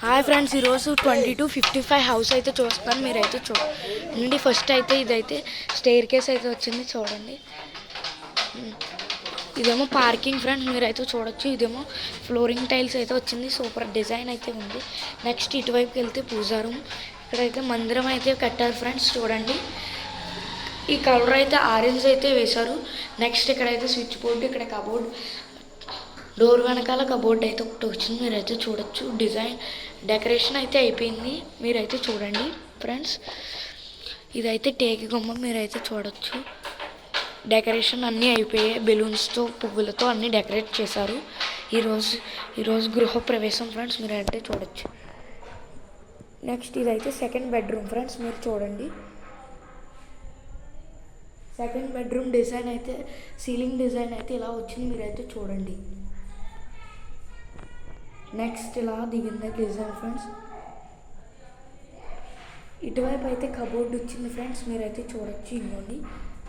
Hi friends, ఈరోజు 2255 house అయితే చూస్తాను. మీరైతే చూడండి. ఫస్ట్ అయితే ఇదైతే స్టెయిర్ కేస్ అయితే వచ్చింది చూడండి. ఇదేమో పార్కింగ్ ఫ్రెండ్స్, మీరైతే చూడొచ్చు. ఇదేమో ఫ్లోరింగ్ టైల్స్ అయితే వచ్చింది, సూపర్ డిజైన్ అయితే ఉంది. నెక్స్ట్ ఇటువైపుకి వెళ్తే పూజా రూమ్. ఇక్కడైతే మందిరం అయితే కట్టారు ఫ్రెండ్స్ చూడండి. ఈ కలర్ అయితే ఆరెంజ్ అయితే వేశారు. నెక్స్ట్ ఇక్కడైతే స్విచ్ బోర్డు, ఇక్కడ కబోర్డ్, డోర్ వెనకాల కబోర్డ్ అయితే ఒకటి వచ్చింది, మీరైతే చూడొచ్చు. డిజైన్ డెకరేషన్ అయితే అయిపోయింది, మీరైతే చూడండి ఫ్రెండ్స్. ఇదైతే టేకి గుమ్మం, మీరైతే చూడొచ్చు. డెకరేషన్ అన్నీ అయిపోయాయి, బెలూన్స్తో పువ్వులతో అన్నీ డెకరేట్ చేశారు. ఈరోజు గృహప్రవేశం ఫ్రెండ్స్, మీరైతే చూడొచ్చు. నెక్స్ట్ ఇదైతే సెకండ్ బెడ్రూమ్ ఫ్రెండ్స్, మీరు చూడండి. సెకండ్ బెడ్రూమ్ డిజైన్ అయితే సీలింగ్ డిజైన్ అయితే ఇలా వచ్చింది, మీరైతే చూడండి. నెక్స్ట్ ఇలా దిగింది డిజైన్ ఫ్రెండ్స్. ఇటువైపు అయితే కబోర్డ్ వచ్చింది ఫ్రెండ్స్, మీరైతే చూడొచ్చు. ఇంకోండి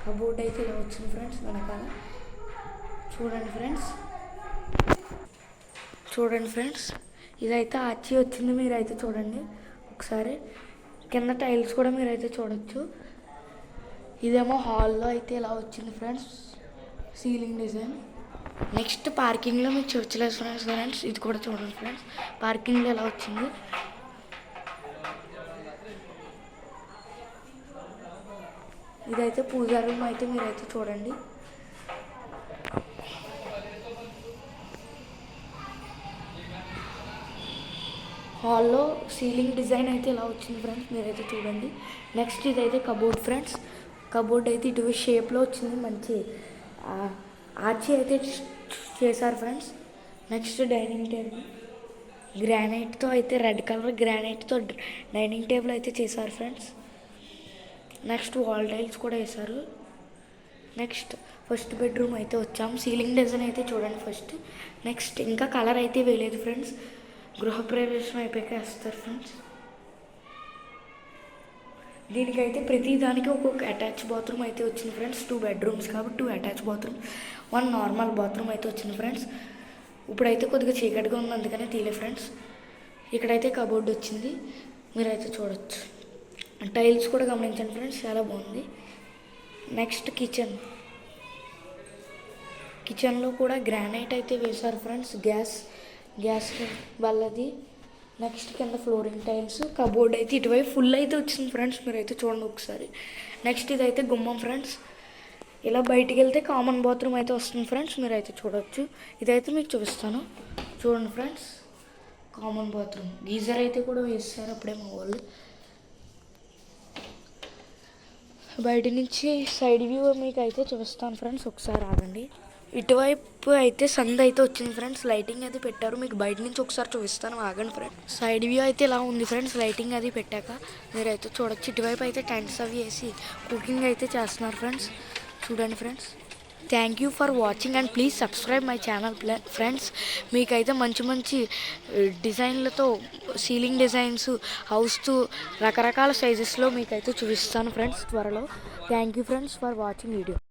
కబోర్డ్ అయితే ఇలా వచ్చింది ఫ్రెండ్స్ వెనకాల. చూడండి ఫ్రెండ్స్, ఇదైతే ఆర్చి వచ్చింది, మీరైతే చూడండి ఒకసారి. కింద టైల్స్ కూడా మీరైతే చూడొచ్చు. ఇదేమో హాల్లో అయితే ఇలా వచ్చింది ఫ్రెండ్స్, సీలింగ్ డిజైన్. నెక్స్ట్ పార్కింగ్లో మీకు చూడలేదు ఫ్రెండ్స్, ఇది కూడా చూడండి ఫ్రెండ్స్, పార్కింగ్లో ఎలా వచ్చింది. ఇదైతే పూజా రూమ్ అయితే మీరైతే చూడండి. హాల్లో సీలింగ్ డిజైన్ అయితే ఇలా వచ్చింది ఫ్రెండ్స్, మీరైతే చూడండి. నెక్స్ట్ ఇదైతే కబోర్డ్ ఫ్రెండ్స్. కబోర్డ్ అయితే ఇటు షేప్లో వచ్చింది, మంచి ఆర్చి అయితే చేశారు ఫ్రెండ్స్. నెక్స్ట్ డైనింగ్ టేబుల్ గ్రానైట్తో అయితే, రెడ్ కలర్ గ్రానైట్తో డైనింగ్ టేబుల్ అయితే చేశారు ఫ్రెండ్స్. నెక్స్ట్ వాల్ టైల్స్ కూడా వేశారు. నెక్స్ట్ ఫస్ట్ బెడ్రూమ్ అయితే వచ్చాం. సీలింగ్ డిజైన్ అయితే చూడండి ఫస్ట్. నెక్స్ట్ ఇంకా కలర్ అయితే వేయలేదు ఫ్రెండ్స్, గృహప్రవేశం అయిపోయాక వేస్తారు ఫ్రెండ్స్. దీనికైతే ప్రతి దానికి ఒక్కొక్క అటాచ్ బాత్రూమ్ అయితే వచ్చింది ఫ్రెండ్స్. 2 బెడ్రూమ్స్ కాబట్టి 2 అటాచ్ బాత్రూమ్, 1 నార్మల్ బాత్రూమ్ అయితే వచ్చింది ఫ్రెండ్స్. ఇప్పుడైతే కొద్దిగా చీకటిగా ఉంది, అందుకనే తీలే ఫ్రెండ్స్. ఇక్కడైతే కబోర్డ్ వచ్చింది, మీరైతే చూడొచ్చు. టైల్స్ కూడా గమనించండి ఫ్రెండ్స్, చాలా బాగుంది. నెక్స్ట్ కిచెన్లో కూడా గ్రానైట్ అయితే వేశారు ఫ్రెండ్స్, గ్యాస్ వాళ్ళది. నెక్స్ట్ కింద ఫ్లోరింగ్ టైల్స్, కబోర్డ్ అయితే ఇటువైపు ఫుల్ అయితే వచ్చింది ఫ్రెండ్స్, మీరైతే చూడండి ఒకసారి. నెక్స్ట్ ఇదైతే గుమ్మం ఫ్రెండ్స్. ఇలా బయటికి వెళ్తే కామన్ బాత్రూమ్ అయితే వస్తుంది ఫ్రెండ్స్, మీరైతే చూడవచ్చు. ఇదైతే మీకు చూపిస్తాను చూడండి ఫ్రెండ్స్, కామన్ బాత్రూమ్. గీజర్ అయితే కూడా వేస్తారు అప్పుడే మా వాళ్ళు. బయట నుంచి సైడ్ వ్యూ మీకు అయితే చూపిస్తాను ఫ్రెండ్స్, ఒకసారి ఆగండి. ఇటువైపు అయితే సంద అయితే వచ్చింది ఫ్రెండ్స్, లైటింగ్ అది పెట్టారు. మీకు బయట నుంచి ఒకసారి చూపిస్తాను, ఆగండి ఫ్రెండ్స్. సైడ్ వ్యూ అయితే ఇలా ఉంది ఫ్రెండ్స్, లైటింగ్ అది పెట్టాక మీరైతే చూడొచ్చు. ఇటువైపు అయితే టెంట్స్ అవి వేసి కుకింగ్ అయితే చేస్తున్నారు ఫ్రెండ్స్, చూడండి friends. Thank you for watching and please subscribe my channel friends. మీకైతే మంచి డిజైన్లతో సీలింగ్ డిజైన్స్, హౌస్తో రకరకాల సైజెస్లో మీకైతే చూపిస్తాను ఫ్రెండ్స్ త్వరలో. Thank you friends for watching video.